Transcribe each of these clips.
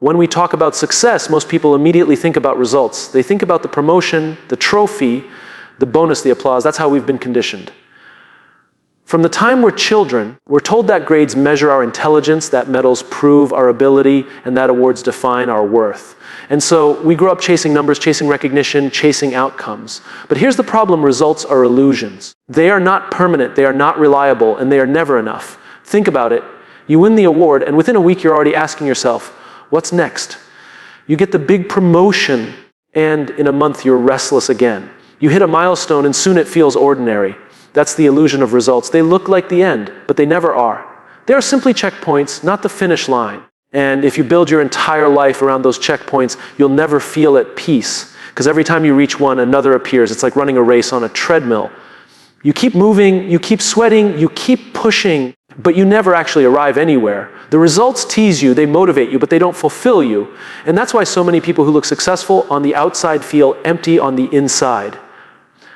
When we talk about success, most people immediately think about results. They think about the promotion, the trophy, the bonus, the applause. That's how we've been conditioned. From the time we're children, we're told that grades measure our intelligence, that medals prove our ability, and that awards define our worth. And so we grow up chasing numbers, chasing recognition, chasing outcomes. But here's the problem: results are illusions. They are not permanent, they are not reliable, and they are never enough. Think about it. You win the award, and within a week you're already asking yourself, what's next? You get the big promotion, and in a month you're restless again. You hit a milestone, and soon it feels ordinary. That's the illusion of results. They look like the end, but they never are. They are simply checkpoints, not the finish line. And if you build your entire life around those checkpoints, you'll never feel at peace. Because every time you reach one, another appears. It's like running a race on a treadmill. You keep moving, you keep sweating, you keep pushing, but you never actually arrive anywhere. The results tease you, they motivate you, but they don't fulfill you. And that's why so many people who look successful on the outside feel empty on the inside.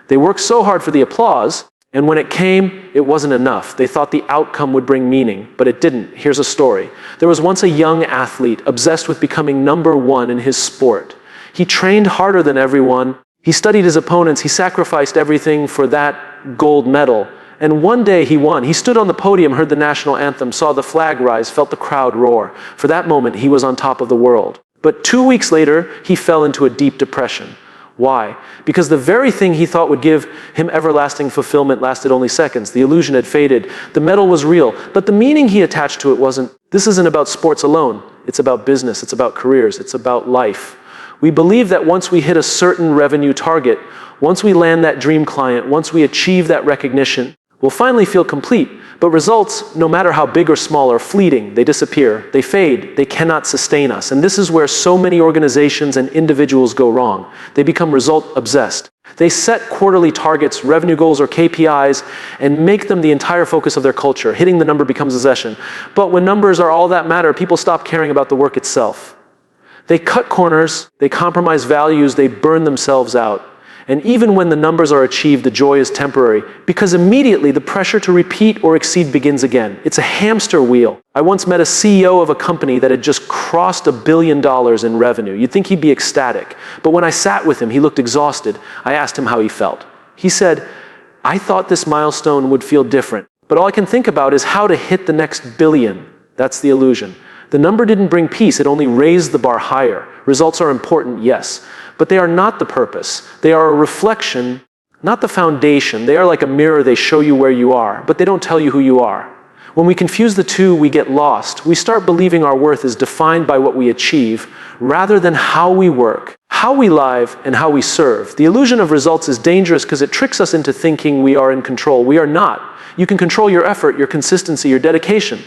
They worked so hard for the applause, and when it came, it wasn't enough. They thought the outcome would bring meaning, but it didn't. Here's a story. There was once a young athlete obsessed with becoming number one in his sport. He trained harder than everyone. He studied his opponents. He sacrificed everything for that gold medal. And one day he won. He stood on the podium, heard the national anthem, saw the flag rise, felt the crowd roar. For that moment, he was on top of the world. But 2 weeks later, he fell into a deep depression. Why? Because the very thing he thought would give him everlasting fulfillment lasted only seconds. The illusion had faded. The medal was real, but the meaning he attached to it wasn't. This isn't about sports alone. It's about business. It's about careers. It's about life. We believe that once we hit a certain revenue target, once we land that dream client, once we achieve that recognition, we'll finally feel complete. But results, no matter how big or small, are fleeting. They disappear. They fade. They cannot sustain us. And this is where so many organizations and individuals go wrong. They become result-obsessed. They set quarterly targets, revenue goals, or KPIs, and make them the entire focus of their culture. Hitting the number becomes a obsession. But when numbers are all that matter, people stop caring about the work itself. They cut corners, they compromise values, they burn themselves out. And even when the numbers are achieved, the joy is temporary, because immediately the pressure to repeat or exceed begins again. It's a hamster wheel. I once met a CEO of a company that had just crossed $1 billion in revenue. You'd think he'd be ecstatic. But when I sat with him, he looked exhausted. I asked him how he felt. He said, I thought this milestone would feel different, but all I can think about is how to hit the next billion. That's the illusion. The number didn't bring peace, it only raised the bar higher. Results are important, yes, but they are not the purpose. They are a reflection, not the foundation. They are like a mirror. They show you where you are, but they don't tell you who you are. When we confuse the two, we get lost. We start believing our worth is defined by what we achieve, rather than how we work, how we live, and how we serve. The illusion of results is dangerous because it tricks us into thinking we are in control. We are not. You can control your effort, your consistency, your dedication,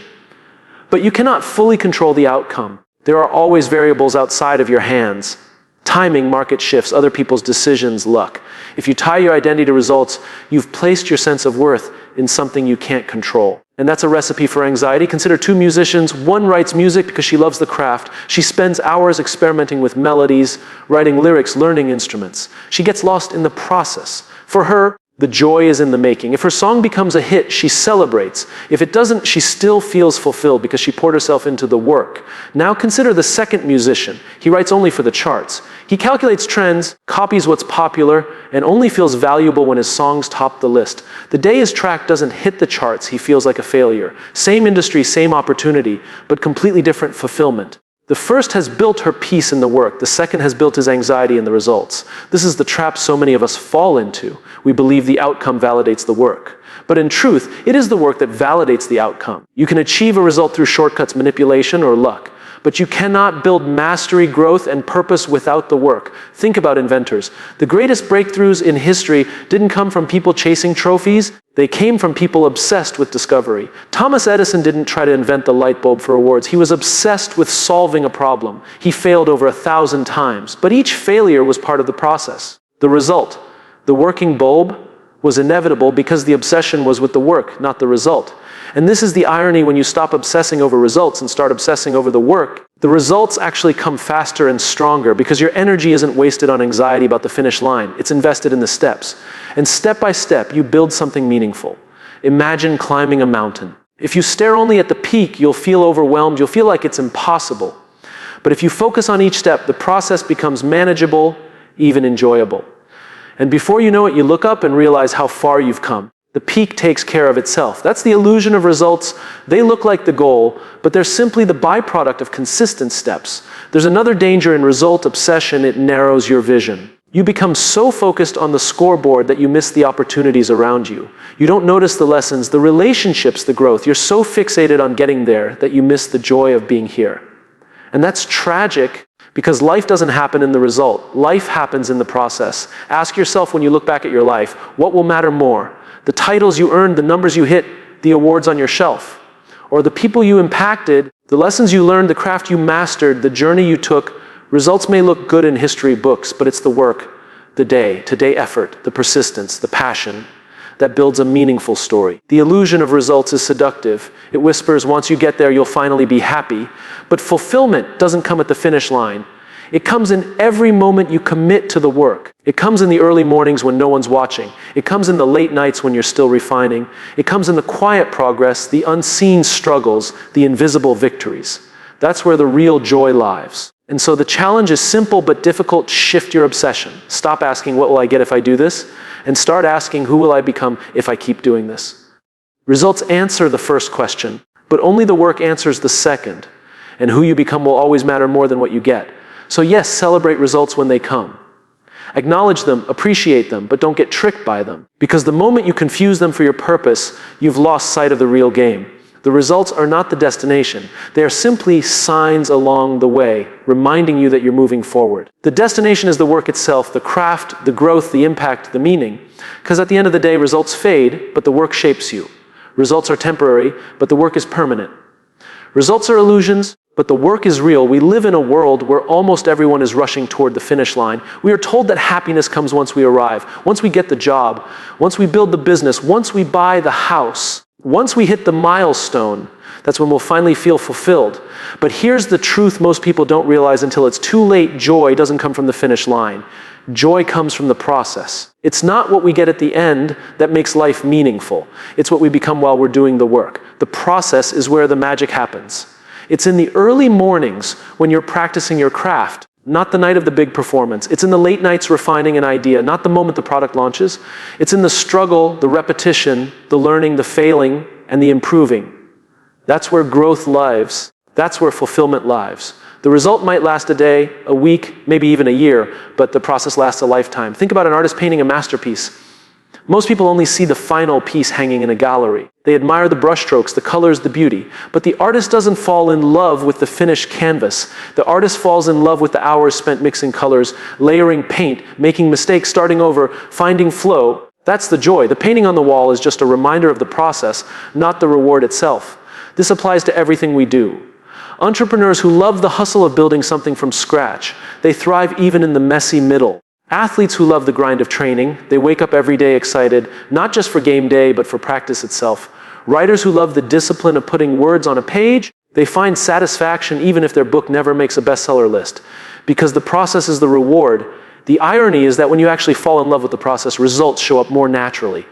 but you cannot fully control the outcome. There are always variables outside of your hands. Timing, market shifts, other people's decisions, luck. If you tie your identity to results, you've placed your sense of worth in something you can't control. And that's a recipe for anxiety. Consider two musicians. One writes music because she loves the craft. She spends hours experimenting with melodies, writing lyrics, learning instruments. She gets lost in the process. For her, the joy is in the making. If her song becomes a hit, she celebrates. If it doesn't, she still feels fulfilled because she poured herself into the work. Now consider the second musician. He writes only for the charts. He calculates trends, copies what's popular, and only feels valuable when his songs top the list. The day his track doesn't hit the charts, he feels like a failure. Same industry, same opportunity, but completely different fulfillment. The first has built her peace in the work. The second has built his anxiety in the results. This is the trap so many of us fall into. We believe the outcome validates the work. But in truth, it is the work that validates the outcome. You can achieve a result through shortcuts, manipulation, or luck. But you cannot build mastery, growth, and purpose without the work. Think about inventors. The greatest breakthroughs in history didn't come from people chasing trophies. They came from people obsessed with discovery. Thomas Edison didn't try to invent the light bulb for awards. He was obsessed with solving a problem. He failed over 1,000 times, but each failure was part of the process. The result, the working bulb, was inevitable because the obsession was with the work, not the result. And this is the irony when you stop obsessing over results and start obsessing over the work. The results actually come faster and stronger because your energy isn't wasted on anxiety about the finish line. It's invested in the steps. And step by step, you build something meaningful. Imagine climbing a mountain. If you stare only at the peak, you'll feel overwhelmed. You'll feel like it's impossible. But if you focus on each step, the process becomes manageable, even enjoyable. And before you know it, you look up and realize how far you've come. The peak takes care of itself. That's the illusion of results. They look like the goal, but they're simply the byproduct of consistent steps. There's another danger in result obsession. It narrows your vision. You become so focused on the scoreboard that you miss the opportunities around you. You don't notice the lessons, the relationships, the growth. You're so fixated on getting there that you miss the joy of being here. And that's tragic because life doesn't happen in the result. Life happens in the process. Ask yourself when you look back at your life, what will matter more? The titles you earned, the numbers you hit, the awards on your shelf, or the people you impacted, the lessons you learned, the craft you mastered, the journey you took. Results may look good in history books, but it's the work, the day-to-day effort, the persistence, the passion that builds a meaningful story. The illusion of results is seductive. It whispers, once you get there, you'll finally be happy. But fulfillment doesn't come at the finish line. It comes in every moment you commit to the work. It comes in the early mornings when no one's watching. It comes in the late nights when you're still refining. It comes in the quiet progress, the unseen struggles, the invisible victories. That's where the real joy lies. And so the challenge is simple but difficult. Shift your obsession. Stop asking, what will I get if I do this? And start asking, who will I become if I keep doing this? Results answer the first question, but only the work answers the second. And who you become will always matter more than what you get. So yes, celebrate results when they come. Acknowledge them, appreciate them, but don't get tricked by them. Because the moment you confuse them for your purpose, you've lost sight of the real game. The results are not the destination. They are simply signs along the way, reminding you that you're moving forward. The destination is the work itself, the craft, the growth, the impact, the meaning. Because at the end of the day, results fade, but the work shapes you. Results are temporary, but the work is permanent. Results are illusions, but the work is real. We live in a world where almost everyone is rushing toward the finish line. We are told that happiness comes once we arrive, once we get the job, once we build the business, once we buy the house. Once we hit the milestone, that's when we'll finally feel fulfilled. But here's the truth most people don't realize until it's too late. Joy doesn't come from the finish line. Joy comes from the process. It's not what we get at the end that makes life meaningful. It's what we become while we're doing the work. The process is where the magic happens. It's in the early mornings when you're practicing your craft, not the night of the big performance. It's in the late nights refining an idea, not the moment the product launches. It's in the struggle, the repetition, the learning, the failing, and the improving. That's where growth lives. That's where fulfillment lives. The result might last a day, a week, maybe even a year, but the process lasts a lifetime. Think about an artist painting a masterpiece. Most people only see the final piece hanging in a gallery. They admire the brushstrokes, the colors, the beauty. But the artist doesn't fall in love with the finished canvas. The artist falls in love with the hours spent mixing colors, layering paint, making mistakes, starting over, finding flow. That's the joy. The painting on the wall is just a reminder of the process, not the reward itself. This applies to everything we do. Entrepreneurs who love the hustle of building something from scratch, they thrive even in the messy middle. Athletes who love the grind of training, they wake up every day excited, not just for game day, but for practice itself. Writers who love the discipline of putting words on a page, they find satisfaction even if their book never makes a bestseller list, because the process is the reward. The irony is that when you actually fall in love with the process, results show up more naturally.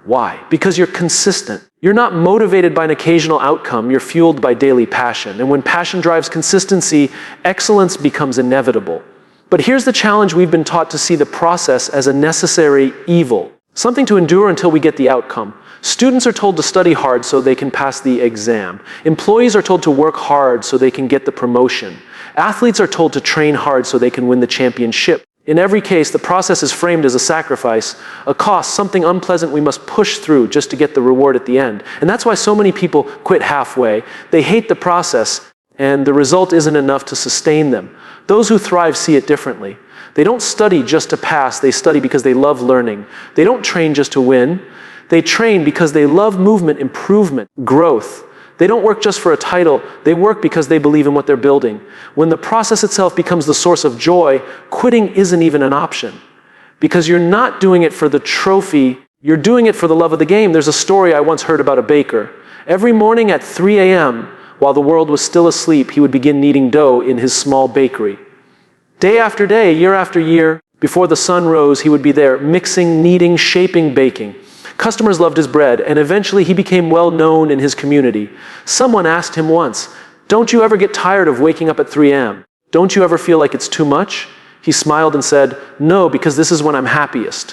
Why? Because you're consistent. You're not motivated by an occasional outcome, you're fueled by daily passion. And when passion drives consistency, excellence becomes inevitable. But here's the challenge: we've been taught to see the process as a necessary evil, something to endure until we get the outcome. Students are told to study hard so they can pass the exam. Employees are told to work hard so they can get the promotion. Athletes are told to train hard so they can win the championship. In every case, the process is framed as a sacrifice, a cost, something unpleasant we must push through just to get the reward at the end. And that's why so many people quit halfway. They hate the process, and the result isn't enough to sustain them. Those who thrive see it differently. They don't study just to pass, they study because they love learning. They don't train just to win. They train because they love movement, improvement, growth. They don't work just for a title, they work because they believe in what they're building. When the process itself becomes the source of joy, quitting isn't even an option. Because you're not doing it for the trophy, you're doing it for the love of the game. There's a story I once heard about a baker. Every morning at 3 a.m., while the world was still asleep, he would begin kneading dough in his small bakery. Day after day, year after year, before the sun rose, he would be there, mixing, kneading, shaping, baking. Customers loved his bread, and eventually he became well known in his community. Someone asked him once, "Don't you ever get tired of waking up at 3 a.m.?" Don't you ever feel like it's too much? He smiled and said, no, because this is when I'm happiest.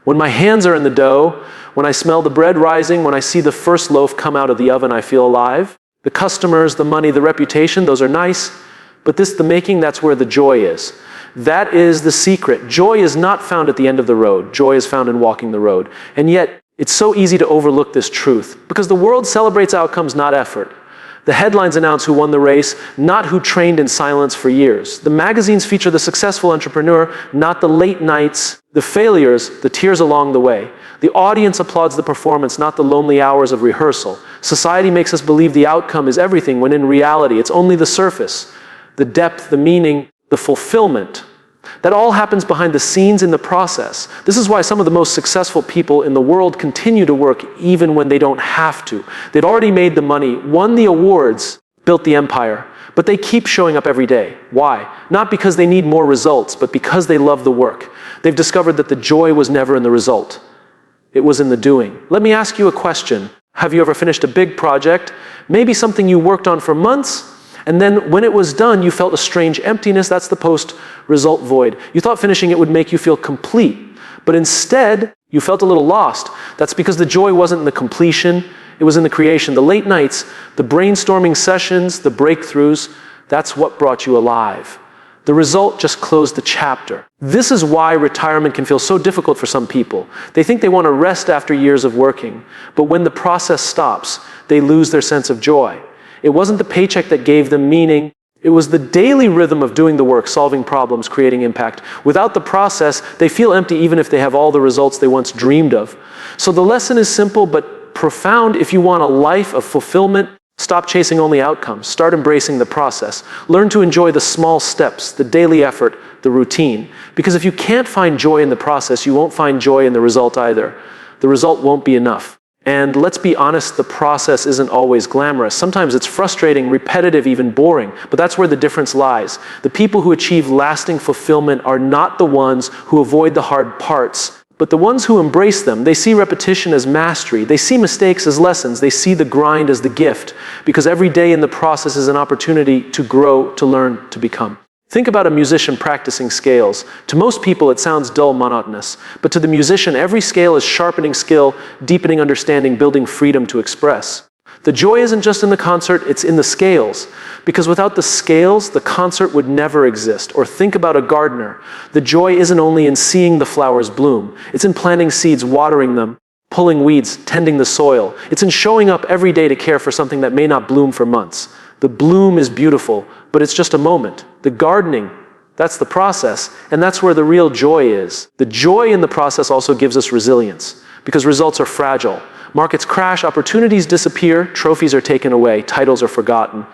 When my hands are in the dough, when I smell the bread rising, when I see the first loaf come out of the oven, I feel alive. The customers, the money, the reputation, those are nice. But the making, that's where the joy is. That is the secret. Joy is not found at the end of the road. Joy is found in walking the road. And yet, it's so easy to overlook this truth because the world celebrates outcomes, not effort. The headlines announce who won the race, not who trained in silence for years. The magazines feature the successful entrepreneur, not the late nights, the failures, the tears along the way. The audience applauds the performance, not the lonely hours of rehearsal. Society makes us believe the outcome is everything, when in reality, it's only the surface, the depth, the meaning, the fulfillment. That all happens behind the scenes in the process. This is why some of the most successful people in the world continue to work even when they don't have to. They'd already made the money, won the awards, built the empire, but they keep showing up every day. Why? Not because they need more results, but because they love the work. They've discovered that the joy was never in the result. It was in the doing. Let me ask you a question. Have you ever finished a big project, maybe something you worked on for months, and then when it was done, you felt a strange emptiness? That's the post-result void. You thought finishing it would make you feel complete, but instead, you felt a little lost. That's because the joy wasn't in the completion, it was in the creation. The late nights, the brainstorming sessions, the breakthroughs, that's what brought you alive. The result just closed the chapter. This is why retirement can feel so difficult for some people. They think they want to rest after years of working, but when the process stops, they lose their sense of joy. It wasn't the paycheck that gave them meaning. It was the daily rhythm of doing the work, solving problems, creating impact. Without the process, they feel empty even if they have all the results they once dreamed of. So the lesson is simple but profound. If you want a life of fulfillment, stop chasing only outcomes. Start embracing the process. Learn to enjoy the small steps, the daily effort, the routine. Because if you can't find joy in the process, you won't find joy in the result either. The result won't be enough. And let's be honest, the process isn't always glamorous. Sometimes it's frustrating, repetitive, even boring. But that's where the difference lies. The people who achieve lasting fulfillment are not the ones who avoid the hard parts, but the ones who embrace them. They see repetition as mastery. They see mistakes as lessons. They see the grind as the gift, because every day in the process is an opportunity to grow, to learn, to become. Think about a musician practicing scales. To most people, it sounds dull, monotonous. But to the musician, every scale is sharpening skill, deepening understanding, building freedom to express. The joy isn't just in the concert, it's in the scales. Because without the scales, the concert would never exist. Or think about a gardener. The joy isn't only in seeing the flowers bloom. It's in planting seeds, watering them, pulling weeds, tending the soil. It's in showing up every day to care for something that may not bloom for months. The bloom is beautiful, but it's just a moment. The gardening, that's the process, and that's where the real joy is. The joy in the process also gives us resilience, because results are fragile. Markets crash, opportunities disappear, trophies are taken away, titles are forgotten.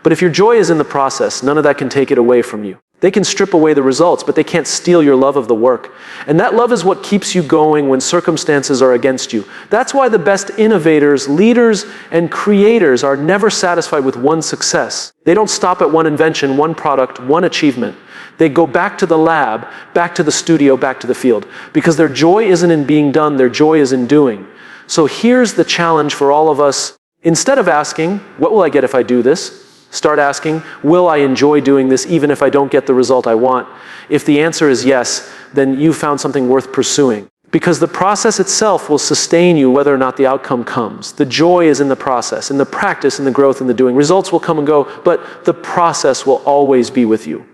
But if your joy is in the process, none of that can take it away from you. They can strip away the results, but they can't steal your love of the work. And that love is what keeps you going when circumstances are against you. That's why the best innovators, leaders, and creators are never satisfied with one success. They don't stop at one invention, one product, one achievement. They go back to the lab, back to the studio, back to the field. Because their joy isn't in being done, their joy is in doing. So here's the challenge for all of us. Instead of asking, what will I get if I do this? Start asking, will I enjoy doing this even if I don't get the result I want? If the answer is yes, then you've found something worth pursuing. Because the process itself will sustain you whether or not the outcome comes. The joy is in the process, in the practice, in the growth, in the doing. Results will come and go, but the process will always be with you.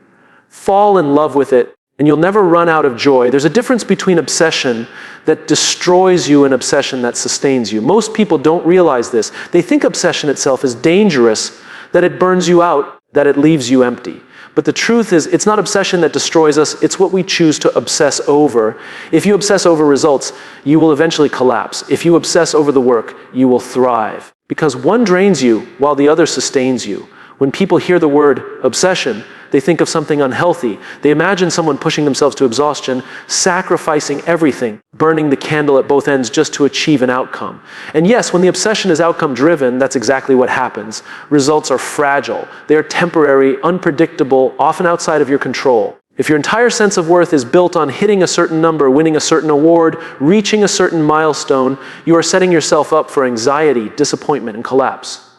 Fall in love with it, and you'll never run out of joy. There's a difference between obsession that destroys you and obsession that sustains you. Most people don't realize this. They think obsession itself is dangerous, that it burns you out, that it leaves you empty. But the truth is, it's not obsession that destroys us, it's what we choose to obsess over. If you obsess over results, you will eventually collapse. If you obsess over the work, you will thrive. Because one drains you while the other sustains you. When people hear the word obsession, they think of something unhealthy. They imagine someone pushing themselves to exhaustion, sacrificing everything, burning the candle at both ends just to achieve an outcome. And yes, when the obsession is outcome-driven, that's exactly what happens. Results are fragile. They are temporary, unpredictable, often outside of your control. If your entire sense of worth is built on hitting a certain number, winning a certain award, reaching a certain milestone, you are setting yourself up for anxiety, disappointment, and collapse.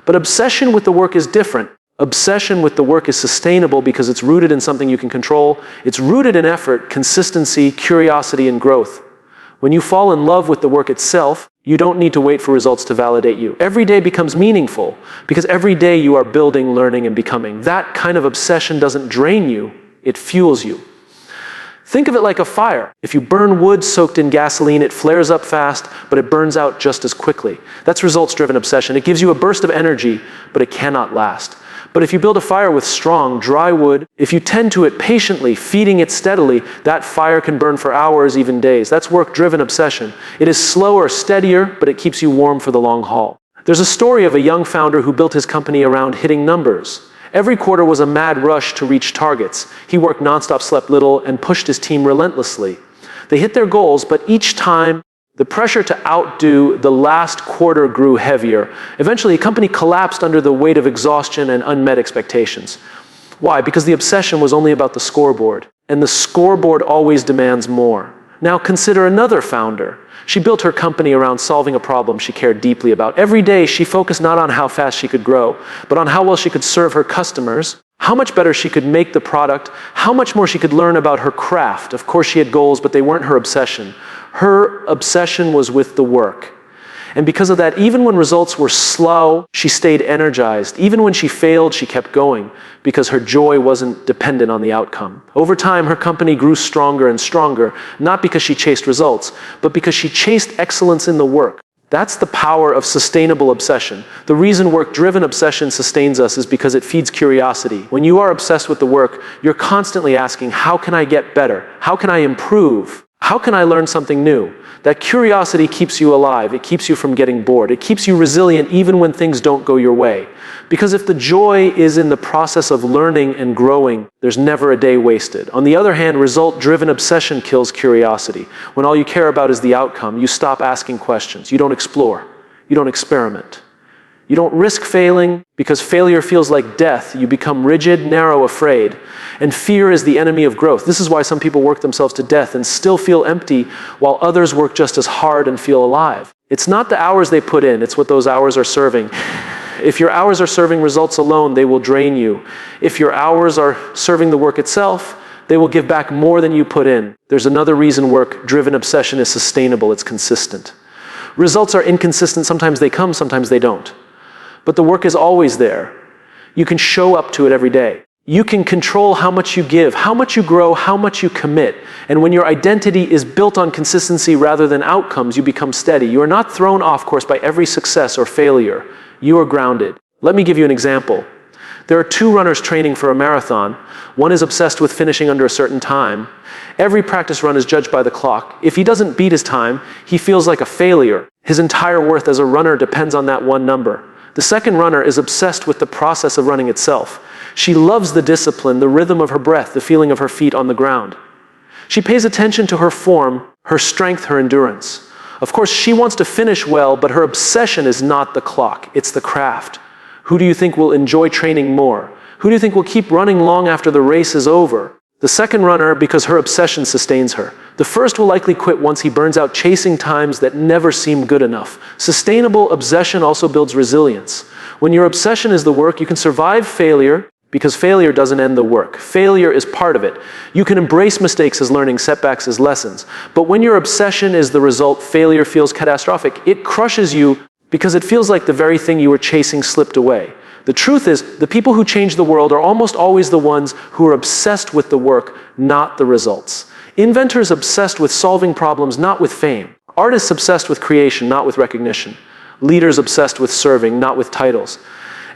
But obsession with the work is different. Obsession with the work is sustainable because it's rooted in something you can control. It's rooted in effort, consistency, curiosity, and growth. When you fall in love with the work itself, you don't need to wait for results to validate you. Every day becomes meaningful because every day you are building, learning, and becoming. That kind of obsession doesn't drain you, it fuels you. Think of it like a fire. If you burn wood soaked in gasoline, it flares up fast, but it burns out just as quickly. That's results-driven obsession. It gives you a burst of energy, but it cannot last. But if you build a fire with strong, dry wood, if you tend to it patiently, feeding it steadily, that fire can burn for hours, even days. That's work-driven obsession. It is slower, steadier, but it keeps you warm for the long haul. There's a story of a young founder who built his company around hitting numbers. Every quarter was a mad rush to reach targets. He worked nonstop, slept little, and pushed his team relentlessly. They hit their goals, but each time, the pressure to outdo the last quarter grew heavier. Eventually, the company collapsed under the weight of exhaustion and unmet expectations. Why? Because the obsession was only about the scoreboard, and the scoreboard always demands more. Now consider another founder. She built her company around solving a problem she cared deeply about. Every day, she focused not on how fast she could grow, but on how well she could serve her customers, how much better she could make the product, how much more she could learn about her craft. Of course, she had goals, but they weren't her obsession. Her obsession was with the work. And because of that, even when results were slow, she stayed energized. Even when she failed, she kept going because her joy wasn't dependent on the outcome. Over time, her company grew stronger and stronger, not because she chased results, but because she chased excellence in the work. That's the power of sustainable obsession. The reason work-driven obsession sustains us is because it feeds curiosity. When you are obsessed with the work, you're constantly asking, how can I get better? How can I improve? How can I learn something new? That curiosity keeps you alive. It keeps you from getting bored. It keeps you resilient even when things don't go your way. Because if the joy is in the process of learning and growing, there's never a day wasted. On the other hand, result-driven obsession kills curiosity. When all you care about is the outcome, you stop asking questions. You don't explore. You don't experiment. You don't risk failing because failure feels like death. You become rigid, narrow, afraid. And fear is the enemy of growth. This is why some people work themselves to death and still feel empty, while others work just as hard and feel alive. It's not the hours they put in, it's what those hours are serving. If your hours are serving results alone, they will drain you. If your hours are serving the work itself, they will give back more than you put in. There's another reason work-driven obsession is sustainable. It's consistent. Results are inconsistent. Sometimes they come, sometimes they don't. But the work is always there. You can show up to it every day. You can control how much you give, how much you grow, how much you commit. And when your identity is built on consistency rather than outcomes, you become steady. You are not thrown off course by every success or failure. You are grounded. Let me give you an example. There are two runners training for a marathon. One is obsessed with finishing under a certain time. Every practice run is judged by the clock. If he doesn't beat his time, he feels like a failure. His entire worth as a runner depends on that one number. The second runner is obsessed with the process of running itself. She loves the discipline, the rhythm of her breath, the feeling of her feet on the ground. She pays attention to her form, her strength, her endurance. Of course, she wants to finish well, but her obsession is not the clock, it's the craft. Who do you think will enjoy training more? Who do you think will keep running long after the race is over? The second runner, because her obsession sustains her. The first will likely quit once he burns out chasing times that never seem good enough. Sustainable obsession also builds resilience. When your obsession is the work, you can survive failure because failure doesn't end the work. Failure is part of it. You can embrace mistakes as learning, setbacks as lessons. But when your obsession is the result, failure feels catastrophic. It crushes you because it feels like the very thing you were chasing slipped away. The truth is, the people who change the world are almost always the ones who are obsessed with the work, not the results. Inventors obsessed with solving problems, not with fame. Artists obsessed with creation, not with recognition. Leaders obsessed with serving, not with titles.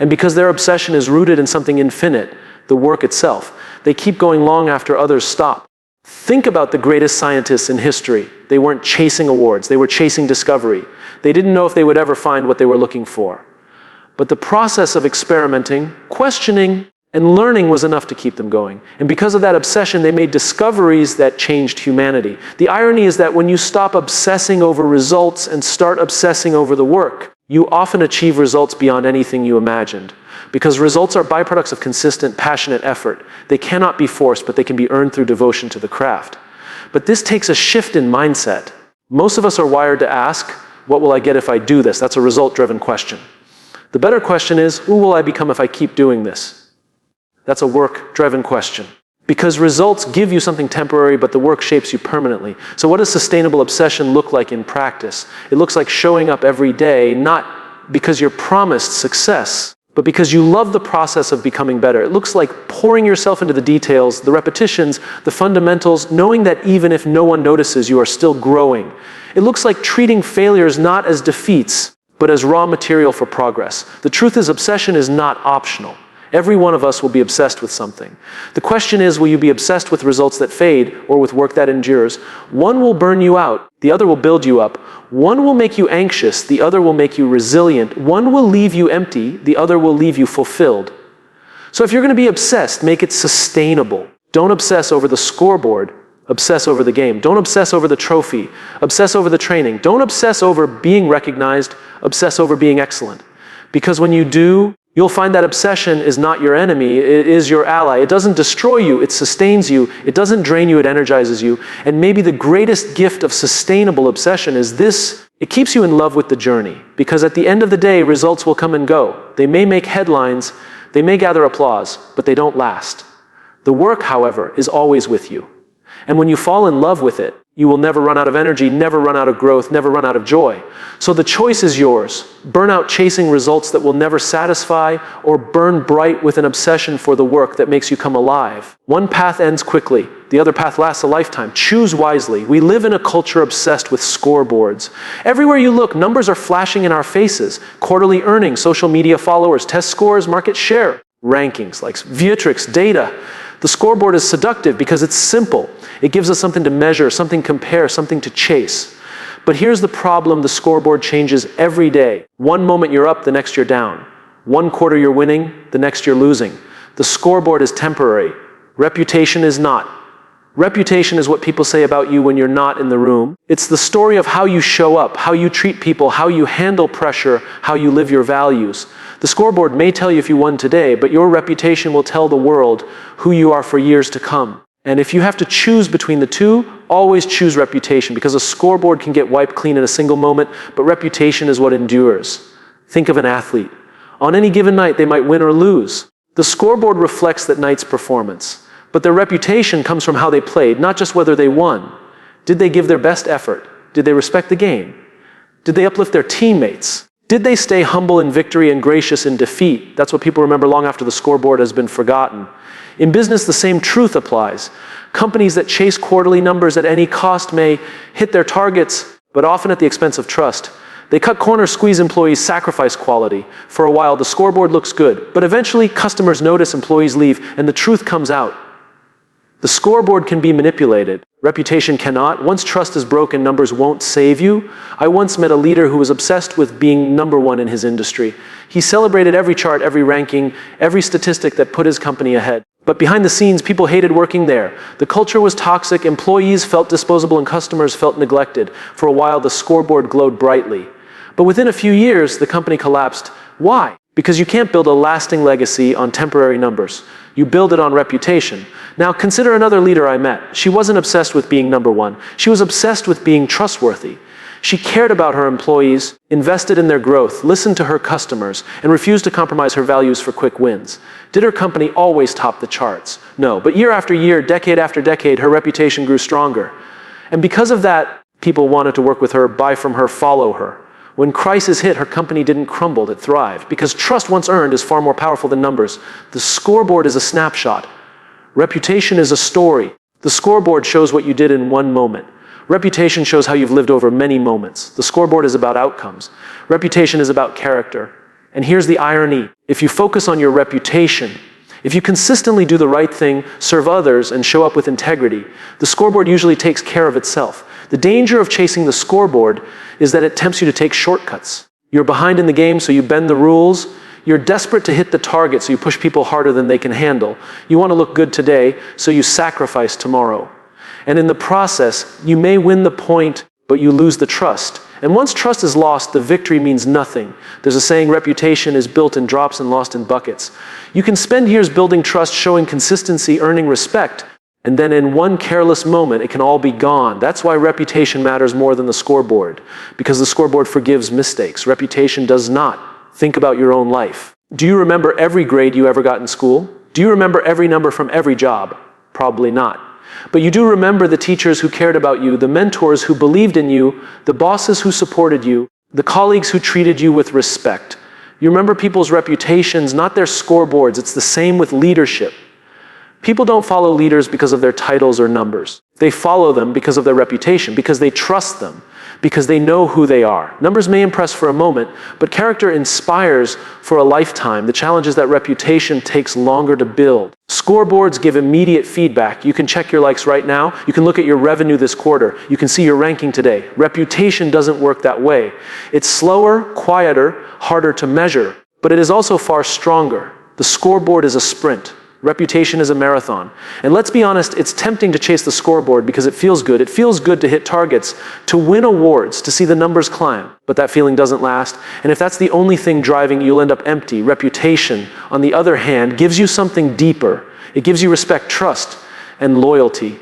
And because their obsession is rooted in something infinite, the work itself, they keep going long after others stop. Think about the greatest scientists in history. They weren't chasing awards, they were chasing discovery. They didn't know if they would ever find what they were looking for. But the process of experimenting, questioning, and learning was enough to keep them going. And because of that obsession, they made discoveries that changed humanity. The irony is that when you stop obsessing over results and start obsessing over the work, you often achieve results beyond anything you imagined. Because results are byproducts of consistent, passionate effort. They cannot be forced, but they can be earned through devotion to the craft. But this takes a shift in mindset. Most of us are wired to ask, what will I get if I do this? That's a result-driven question. The better question is, who will I become if I keep doing this? That's a work-driven question. Because results give you something temporary, but the work shapes you permanently. So what does sustainable obsession look like in practice? It looks like showing up every day, not because you're promised success, but because you love the process of becoming better. It looks like pouring yourself into the details, the repetitions, the fundamentals, knowing that even if no one notices, you are still growing. It looks like treating failures not as defeats, but as raw material for progress. The truth is, obsession is not optional. Every one of us will be obsessed with something. The question is, will you be obsessed with results that fade or with work that endures? One will burn you out, the other will build you up. One will make you anxious, the other will make you resilient. One will leave you empty, the other will leave you fulfilled. So if you're going to be obsessed, make it sustainable. Don't obsess over the scoreboard, obsess over the game. Don't obsess over the trophy, obsess over the training. Don't obsess over being recognized, obsess over being excellent. Because when you do, you'll find that obsession is not your enemy, it is your ally. It doesn't destroy you, it sustains you. It doesn't drain you, it energizes you. And maybe the greatest gift of sustainable obsession is this: it keeps you in love with the journey. Because at the end of the day, results will come and go. They may make headlines, they may gather applause, but they don't last. The work, however, is always with you. And when you fall in love with it, you will never run out of energy, never run out of growth, never run out of joy. So the choice is yours. Burn out chasing results that will never satisfy, or burn bright with an obsession for the work that makes you come alive. One path ends quickly. The other path lasts a lifetime. Choose wisely. We live in a culture obsessed with scoreboards. Everywhere you look, numbers are flashing in our faces. Quarterly earnings, social media followers, test scores, market share, rankings like Vietrix, data. The scoreboard is seductive because it's simple. It gives us something to measure, something to compare, something to chase. But here's the problem: the scoreboard changes every day. One moment you're up, the next you're down. One quarter you're winning, the next you're losing. The scoreboard is temporary. Reputation is not. Reputation is what people say about you when you're not in the room. It's the story of how you show up, how you treat people, how you handle pressure, how you live your values. The scoreboard may tell you if you won today, but your reputation will tell the world who you are for years to come. And if you have to choose between the two, always choose reputation, because a scoreboard can get wiped clean in a single moment, but reputation is what endures. Think of an athlete. On any given night, they might win or lose. The scoreboard reflects that night's performance, but their reputation comes from how they played, not just whether they won. Did they give their best effort? Did they respect the game? Did they uplift their teammates? Did they stay humble in victory and gracious in defeat? That's what people remember long after the scoreboard has been forgotten. In business, the same truth applies. Companies that chase quarterly numbers at any cost may hit their targets, but often at the expense of trust. They cut corners, squeeze employees, sacrifice quality. For a while, the scoreboard looks good, but eventually customers notice, employees leave, and the truth comes out. The scoreboard can be manipulated. Reputation cannot. Once trust is broken, numbers won't save you. I once met a leader who was obsessed with being number one in his industry. He celebrated every chart, every ranking, every statistic that put his company ahead. But behind the scenes, people hated working there. The culture was toxic, employees felt disposable, and customers felt neglected. For a while, the scoreboard glowed brightly. But within a few years, the company collapsed. Why? Because you can't build a lasting legacy on temporary numbers. You build it on reputation. Now consider another leader I met. She wasn't obsessed with being number one. She was obsessed with being trustworthy. She cared about her employees, invested in their growth, listened to her customers, and refused to compromise her values for quick wins. Did her company always top the charts? No, but year after year, decade after decade, her reputation grew stronger. And because of that, people wanted to work with her, buy from her, follow her. When crisis hit, her company didn't crumble, it thrived. Because trust once earned is far more powerful than numbers. The scoreboard is a snapshot. Reputation is a story. The scoreboard shows what you did in one moment. Reputation shows how you've lived over many moments. The scoreboard is about outcomes. Reputation is about character. And here's the irony. If you focus on your reputation, if you consistently do the right thing, serve others, and show up with integrity, the scoreboard usually takes care of itself. The danger of chasing the scoreboard is that it tempts you to take shortcuts. You're behind in the game, so you bend the rules. You're desperate to hit the target, so you push people harder than they can handle. You want to look good today, so you sacrifice tomorrow. And in the process, you may win the point, but you lose the trust. And once trust is lost, the victory means nothing. There's a saying, reputation is built in drops and lost in buckets. You can spend years building trust, showing consistency, earning respect, and then in one careless moment, it can all be gone. That's why reputation matters more than the scoreboard, because the scoreboard forgives mistakes. Reputation does not. Think about your own life. Do you remember every grade you ever got in school? Do you remember every number from every job? Probably not. But you do remember the teachers who cared about you, the mentors who believed in you, the bosses who supported you, the colleagues who treated you with respect. You remember people's reputations, not their scoreboards. It's the same with leadership. People don't follow leaders because of their titles or numbers. They follow them because of their reputation, because they trust them, because they know who they are. Numbers may impress for a moment, but character inspires for a lifetime. The challenge is that reputation takes longer to build. Scoreboards give immediate feedback. You can check your likes right now. You can look at your revenue this quarter. You can see your ranking today. Reputation doesn't work that way. It's slower, quieter, harder to measure, but it is also far stronger. The scoreboard is a sprint. Reputation is a marathon. And let's be honest, it's tempting to chase the scoreboard because it feels good. It feels good to hit targets, to win awards, to see the numbers climb. But that feeling doesn't last. And if that's the only thing driving you, you'll end up empty. Reputation, on the other hand, gives you something deeper. It gives you respect, trust, and loyalty.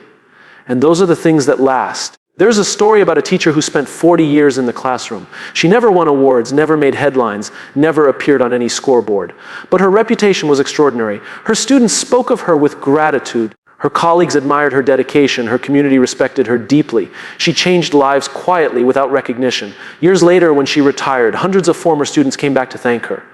And those are the things that last. There's a story about a teacher who spent 40 years in the classroom. She never won awards, never made headlines, never appeared on any scoreboard. But her reputation was extraordinary. Her students spoke of her with gratitude. Her colleagues admired her dedication. Her community respected her deeply. She changed lives quietly without recognition. Years later, when she retired, hundreds of former students came back to thank her.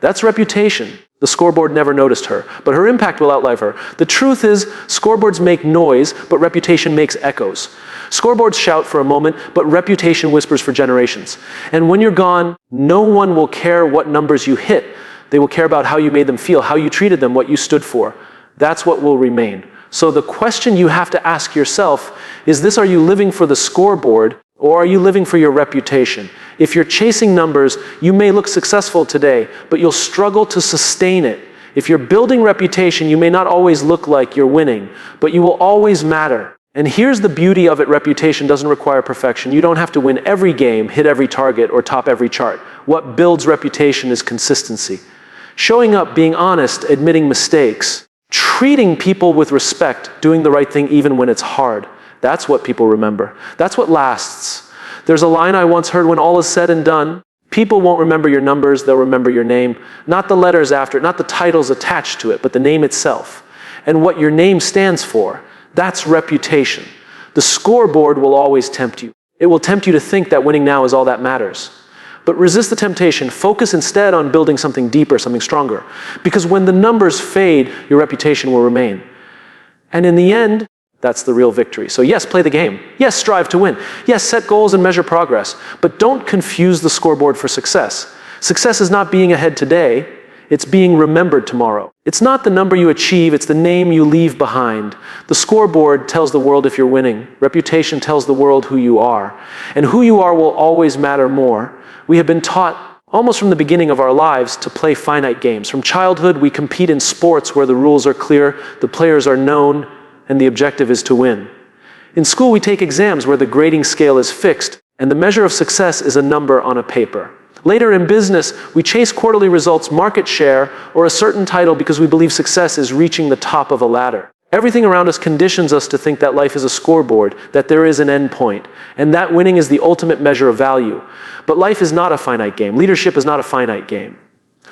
That's reputation. The scoreboard never noticed her, but her impact will outlive her. The truth is, scoreboards make noise, but reputation makes echoes. Scoreboards shout for a moment, but reputation whispers for generations. And when you're gone, no one will care what numbers you hit. They will care about how you made them feel, how you treated them, what you stood for. That's what will remain. So the question you have to ask yourself is this: are you living for the scoreboard, or are you living for your reputation? If you're chasing numbers, you may look successful today, but you'll struggle to sustain it. If you're building reputation, you may not always look like you're winning, but you will always matter. And here's the beauty of it: reputation doesn't require perfection. You don't have to win every game, hit every target, or top every chart. What builds reputation is consistency. Showing up, being honest, admitting mistakes, treating people with respect, doing the right thing even when it's hard. That's what people remember. That's what lasts. There's a line I once heard: when all is said and done, people won't remember your numbers, they'll remember your name. Not the letters after it, not the titles attached to it, but the name itself. And what your name stands for, that's reputation. The scoreboard will always tempt you. It will tempt you to think that winning now is all that matters. But resist the temptation. Focus instead on building something deeper, something stronger. Because when the numbers fade, your reputation will remain. And in the end, that's the real victory. So yes, play the game. Yes, strive to win. Yes, set goals and measure progress. But don't confuse the scoreboard for success. Success is not being ahead today. It's being remembered tomorrow. It's not the number you achieve, it's the name you leave behind. The scoreboard tells the world if you're winning. Reputation tells the world who you are. And who you are will always matter more. We have been taught almost from the beginning of our lives to play finite games. From childhood, we compete in sports where the rules are clear, the players are known, and the objective is to win. In school, we take exams where the grading scale is fixed, and the measure of success is a number on a paper. Later in business, we chase quarterly results, market share, or a certain title because we believe success is reaching the top of a ladder. Everything around us conditions us to think that life is a scoreboard, that there is an end point, and that winning is the ultimate measure of value. But life is not a finite game. Leadership is not a finite game.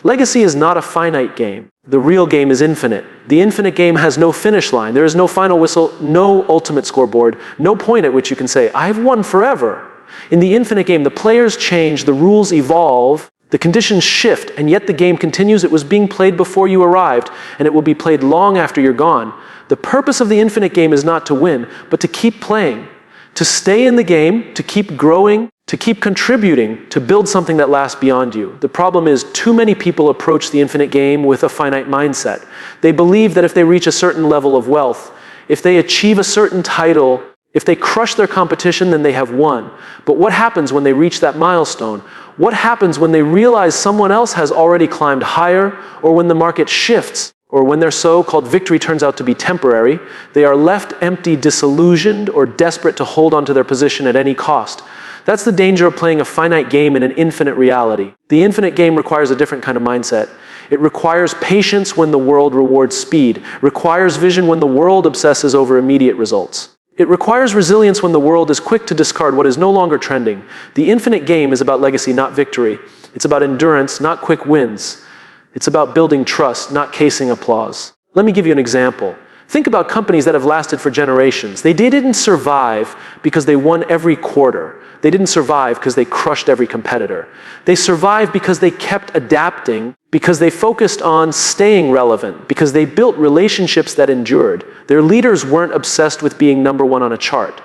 Legacy is not a finite game. The real game is infinite. The infinite game has no finish line. There is no final whistle, no ultimate scoreboard, no point at which you can say, I've won forever. In the infinite game, the players change, the rules evolve, the conditions shift, and yet the game continues. It was being played before you arrived, and it will be played long after you're gone. The purpose of the infinite game is not to win, but to keep playing, to stay in the game, to keep growing, to keep contributing, to build something that lasts beyond you. The problem is too many people approach the infinite game with a finite mindset. They believe that if they reach a certain level of wealth, if they achieve a certain title, if they crush their competition, then they have won. But what happens when they reach that milestone? What happens when they realize someone else has already climbed higher, or when the market shifts, or when their so-called victory turns out to be temporary? They are left empty, disillusioned, or desperate to hold onto their position at any cost. That's the danger of playing a finite game in an infinite reality. The infinite game requires a different kind of mindset. It requires patience when the world rewards speed, requires vision when the world obsesses over immediate results. It requires resilience when the world is quick to discard what is no longer trending. The infinite game is about legacy, not victory. It's about endurance, not quick wins. It's about building trust, not casing applause. Let me give you an example. Think about companies that have lasted for generations. They didn't survive because they won every quarter. They didn't survive because they crushed every competitor. They survived because they kept adapting, because they focused on staying relevant, because they built relationships that endured. Their leaders weren't obsessed with being number one on a chart.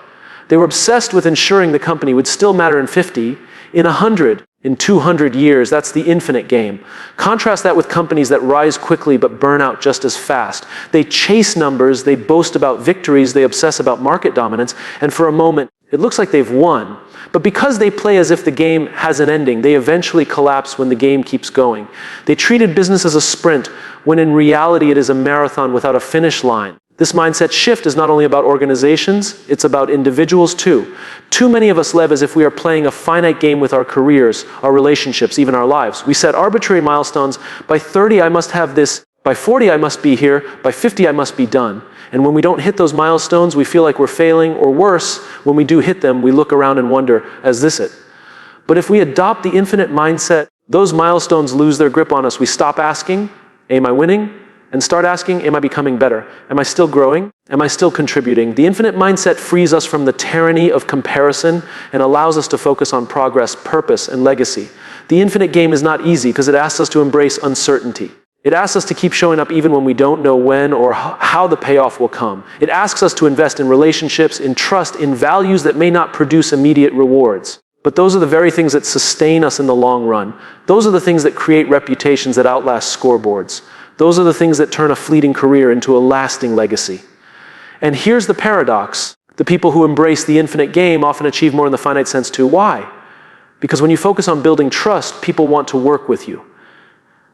They were obsessed with ensuring the company would still matter in 50, in 100, in 200 years. That's the infinite game. Contrast that with companies that rise quickly but burn out just as fast. They chase numbers, they boast about victories, they obsess about market dominance, and for a moment, it looks like they've won. But because they play as if the game has an ending, they eventually collapse when the game keeps going. They treated business as a sprint, when in reality it is a marathon without a finish line. This mindset shift is not only about organizations, it's about individuals too. Too many of us live as if we are playing a finite game with our careers, our relationships, even our lives. We set arbitrary milestones. By 30, I must have this. By 40, I must be here. By 50, I must be done. And when we don't hit those milestones, we feel like we're failing, or worse, when we do hit them, we look around and wonder, is this it? But if we adopt the infinite mindset, those milestones lose their grip on us. We stop asking, am I winning? And start asking, am I becoming better? Am I still growing? Am I still contributing? The infinite mindset frees us from the tyranny of comparison and allows us to focus on progress, purpose, and legacy. The infinite game is not easy because it asks us to embrace uncertainty. It asks us to keep showing up even when we don't know when or how the payoff will come. It asks us to invest in relationships, in trust, in values that may not produce immediate rewards. But those are the very things that sustain us in the long run. Those are the things that create reputations that outlast scoreboards. Those are the things that turn a fleeting career into a lasting legacy. And here's the paradox. The people who embrace the infinite game often achieve more in the finite sense too. Why? Because when you focus on building trust, people want to work with you.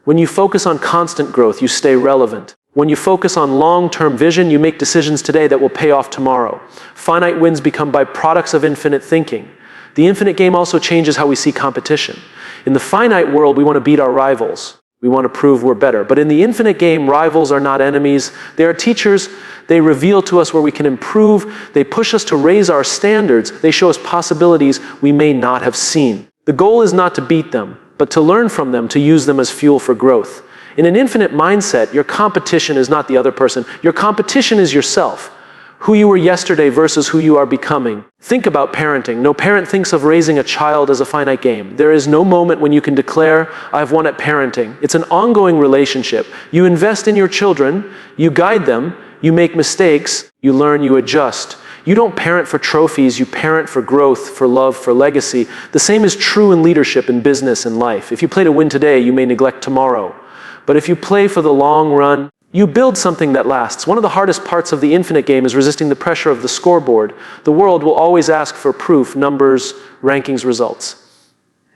When you focus on constant growth, you stay relevant. When you focus on long-term vision, you make decisions today that will pay off tomorrow. Finite wins become byproducts of infinite thinking. The infinite game also changes how we see competition. In the finite world, we want to beat our rivals. We want to prove we're better. But in the infinite game, rivals are not enemies. They are teachers. They reveal to us where we can improve. They push us to raise our standards. They show us possibilities we may not have seen. The goal is not to beat them, but to learn from them, to use them as fuel for growth. In an infinite mindset, your competition is not the other person. Your competition is yourself. Who you were yesterday versus who you are becoming. Think about parenting. No parent thinks of raising a child as a finite game. There is no moment when you can declare, I've won at parenting. It's an ongoing relationship. You invest in your children, you guide them, you make mistakes, you learn, you adjust. You don't parent for trophies, you parent for growth, for love, for legacy. The same is true in leadership, in business, in life. If you play to win today, you may neglect tomorrow. But if you play for the long run, you build something that lasts. One of the hardest parts of the infinite game is resisting the pressure of the scoreboard. The world will always ask for proof, numbers, rankings, results.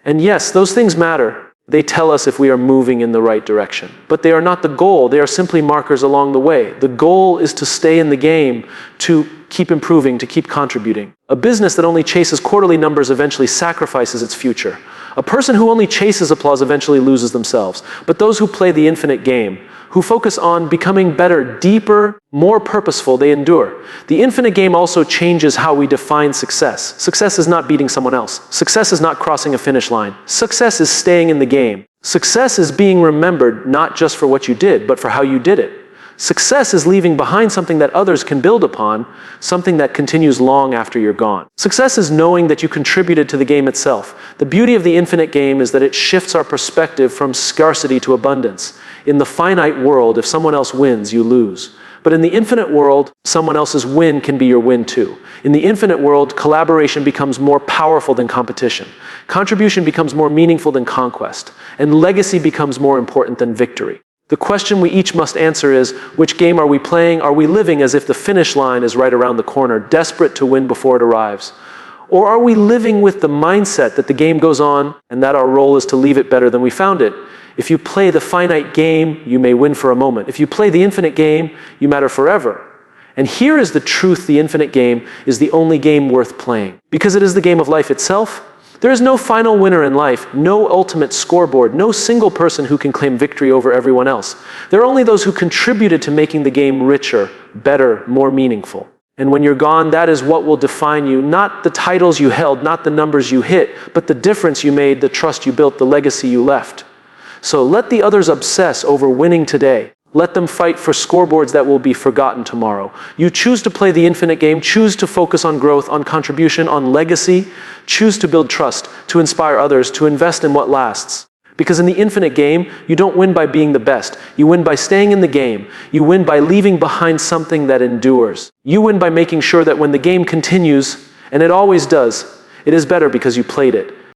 And yes, those things matter. They tell us if we are moving in the right direction. But they are not the goal. They are simply markers along the way. The goal is to stay in the game, to keep improving, to keep contributing. A business that only chases quarterly numbers eventually sacrifices its future. A person who only chases applause eventually loses themselves. But those who play the infinite game, who focus on becoming better, deeper, more purposeful, they endure. The infinite game also changes how we define success. Success is not beating someone else. Success is not crossing a finish line. Success is staying in the game. Success is being remembered not just for what you did, but for how you did it. Success is leaving behind something that others can build upon, something that continues long after you're gone. Success is knowing that you contributed to the game itself. The beauty of the infinite game is that it shifts our perspective from scarcity to abundance. In the finite world, if someone else wins, you lose. But in the infinite world, someone else's win can be your win too. In the infinite world, collaboration becomes more powerful than competition. Contribution becomes more meaningful than conquest. And legacy becomes more important than victory. The question we each must answer is, which game are we playing? Are we living as if the finish line is right around the corner, desperate to win before it arrives? Or are we living with the mindset that the game goes on and that our role is to leave it better than we found it? If you play the finite game, you may win for a moment. If you play the infinite game, you matter forever. And here is the truth: the infinite game is the only game worth playing. Because it is the game of life itself. There is no final winner in life, no ultimate scoreboard, no single person who can claim victory over everyone else. There are only those who contributed to making the game richer, better, more meaningful. And when you're gone, that is what will define you. Not the titles you held, not the numbers you hit, but the difference you made, the trust you built, the legacy you left. So let the others obsess over winning today. Let them fight for scoreboards that will be forgotten tomorrow. You choose to play the infinite game, choose to focus on growth, on contribution, on legacy, choose to build trust, to inspire others, to invest in what lasts. Because in the infinite game, you don't win by being the best. You win by staying in the game. You win by leaving behind something that endures. You win by making sure that when the game continues, and it always does, it is better because you played it.